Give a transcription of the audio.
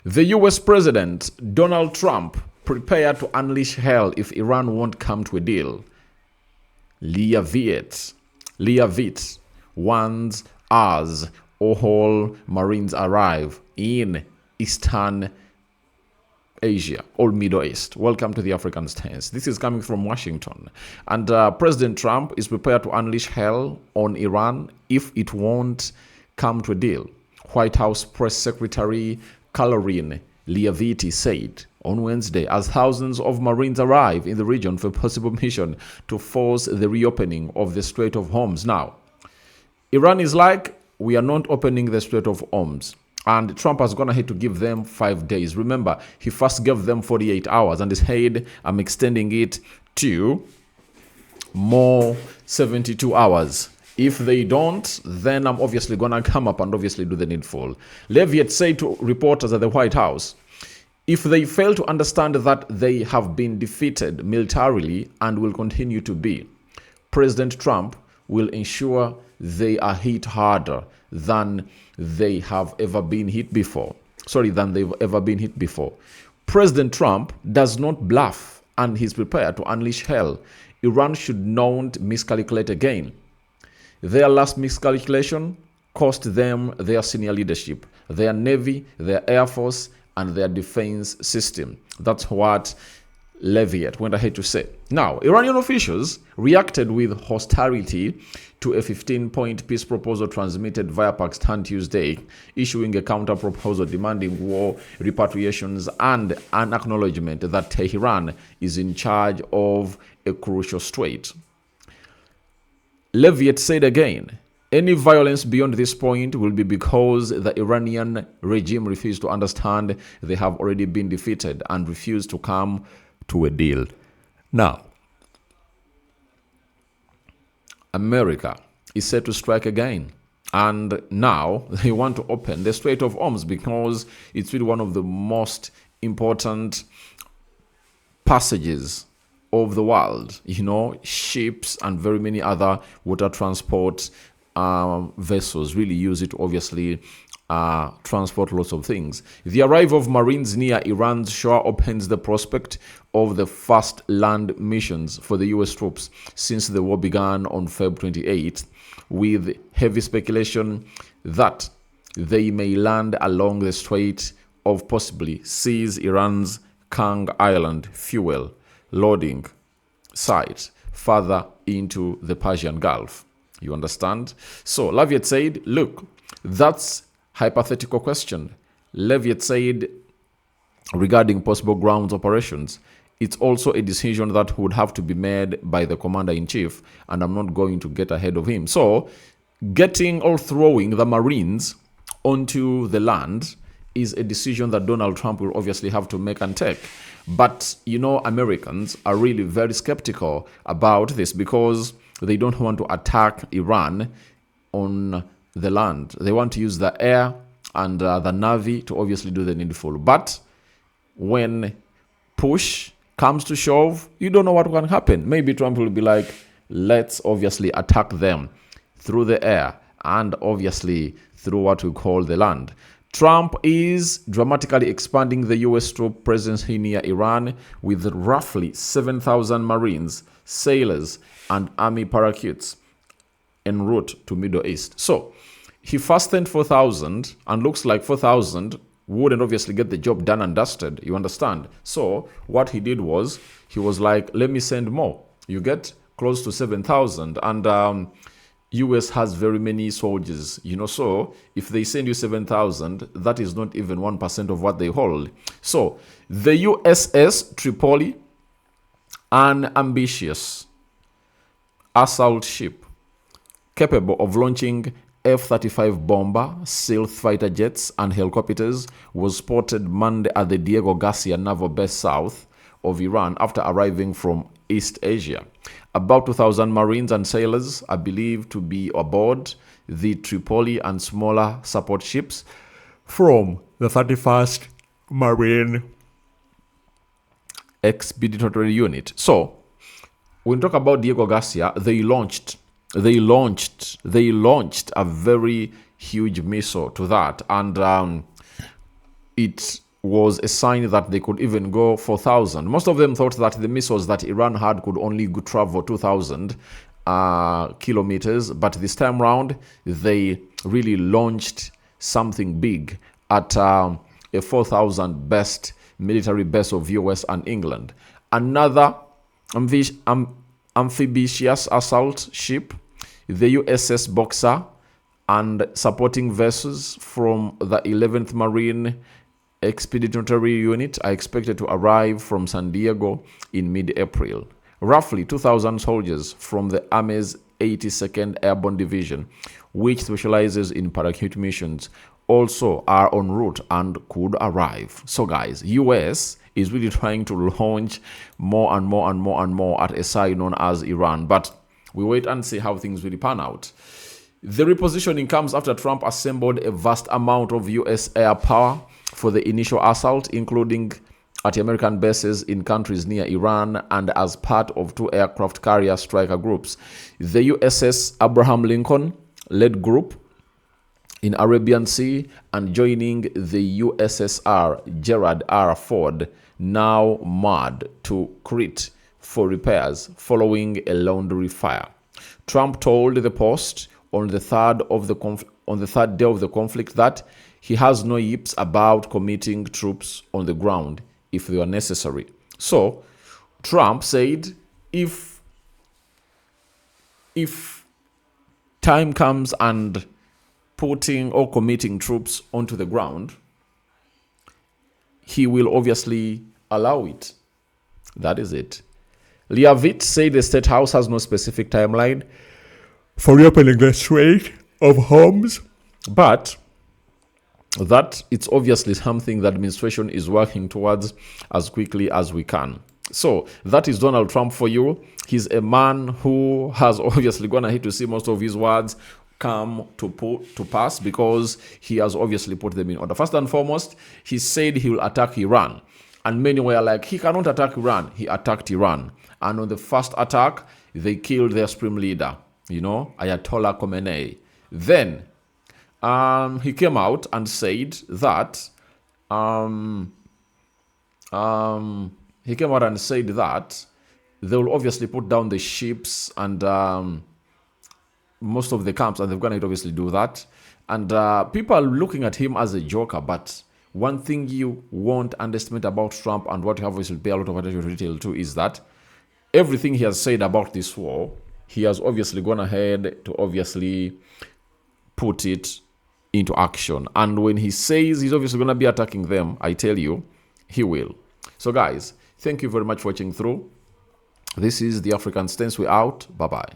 The US President Donald Trump prepared to unleash hell if Iran won't come to a deal. Leah Witt warns as all Marines arrive in Eastern Asia or Middle East. Welcome to the African Stance. This is coming from Washington. And President Trump is prepared to unleash hell on Iran if it won't come to a deal. White House Press Secretary Caroline Leavitt said on Wednesday as thousands of Marines arrive in the region for a possible mission to force the reopening of the Strait of Hormuz. Now, Iran is like, we are not opening the Strait of Hormuz. And Trump has gone ahead to give them 5 days. Remember, he first gave them 48 hours and he said, I'm extending it to more 72 hours. If they don't, then I'm obviously going to come up and obviously do the needful. Leavitt said to reporters at the White House, if they fail to understand that they have been defeated militarily and will continue to be, President Trump will ensure they are hit harder than they have ever been hit before. President Trump does not bluff and he's prepared to unleash hell. Iran should not miscalculate again. Their last miscalculation cost them their senior leadership, their Navy, their Air Force, and their defense system. That's what Leavitt went ahead to say. Now, Iranian officials reacted with hostility to a 15-point peace proposal transmitted via Pakistan Tuesday, issuing a counter-proposal demanding war repatriations and an acknowledgement that Tehran is in charge of a crucial strait. Leavitt said again, any violence beyond this point will be because the Iranian regime refused to understand they have already been defeated and refused to come to a deal. Now, America is set to strike again. And now they want to open the Strait of Hormuz because it's really one of the most important passages of the world. Ships and very many other water transport vessels really use it, obviously, transport lots of things. The arrival of Marines near Iran's shore opens the prospect of the first land missions for the US troops since the war began on February 28th, with heavy speculation that they may land along the Strait of possibly seize Iran's Kang Island fuel loading site further into the Persian Gulf. You understand? So Leavitt said, look, that's hypothetical question. Leavitt said regarding possible ground operations, it's also a decision that would have to be made by the commander-in-chief, and I'm not going to get ahead of him. So getting or throwing the Marines onto the land is a decision that Donald Trump will obviously have to make and take. But, Americans are really very skeptical about this because they don't want to attack Iran on the land. They want to use the air and the Navy to obviously do the needful. But when push comes to shove, you don't know what can happen. Maybe Trump will be like, let's obviously attack them through the air and obviously through what we call the land. Trump is dramatically expanding the U.S. troop presence near Iran with roughly 7,000 Marines, sailors, and army parachutes en route to Middle East. So he first sent 4,000 and looks like 4,000 wouldn't obviously get the job done and dusted. You understand? So what he did was he was like, let me send more. You get close to 7,000 and US has very many soldiers, so if they send you 7,000, that is not even 1% of what they hold. So the USS Tripoli, an ambitious assault ship capable of launching F-35 bomber, stealth fighter jets, and helicopters, was spotted Monday at the Diego Garcia naval base south of Iran after arriving from East Asia. About 2,000 Marines and sailors are believed to be aboard the Tripoli and smaller support ships from the 31st Marine Expeditionary Unit. So, when we talk about Diego Garcia, they launched a very huge missile to that, and it was a sign that they could even go 4,000. Most of them thought that the missiles that Iran had could only travel 2,000 kilometers, but this time round they really launched something big at a 4,000 best military base of US and England. Another amphibious assault ship, the USS Boxer, and supporting vessels from the 11th Marine Expeditionary Unit are expected to arrive from San Diego in mid-April. Roughly 2,000 soldiers from the Army's 82nd Airborne Division, which specializes in parachute missions, also are en route and could arrive. So guys, US is really trying to launch more and more and more and more at a side known as Iran. But we wait and see how things really pan out. The repositioning comes after Trump assembled a vast amount of US air power for the initial assault, including at American bases in countries near Iran and as part of 2 aircraft carrier striker groups. The USS Abraham Lincoln led group in Arabian Sea and joining the USSR Gerald R. Ford, now moored to Crete for repairs following a laundry fire. Trump told the Post on the third day of the conflict that he has no yips about committing troops on the ground if they are necessary. So Trump said if time comes and putting or committing troops onto the ground, he will obviously allow it. That is it. Leavitt said the State House has no specific timeline for reopening the Strait of Hormuz, but that it's obviously something the administration is working towards as quickly as we can. So that is Donald Trump for you. He's a man who has obviously gonna hate to see most of his words come to pass, because he has obviously put them in order. First and foremost, he said he will attack Iran, and many were like, he cannot attack Iran. He attacked Iran, and on the first attack they killed their supreme leader, Ayatollah Khamenei. Then he came out and said that they will obviously put down the ships and most of the camps, and they're going to obviously do that. And people are looking at him as a joker, but one thing you won't underestimate about Trump, and what you have obviously pay a lot of attention to detail too, is that everything he has said about this war, he has obviously gone ahead to obviously put it into action. And when he says he's obviously going to be attacking them, I tell you, he will. So guys, thank you very much for watching through. This is the African Stance. We're out. Bye-bye.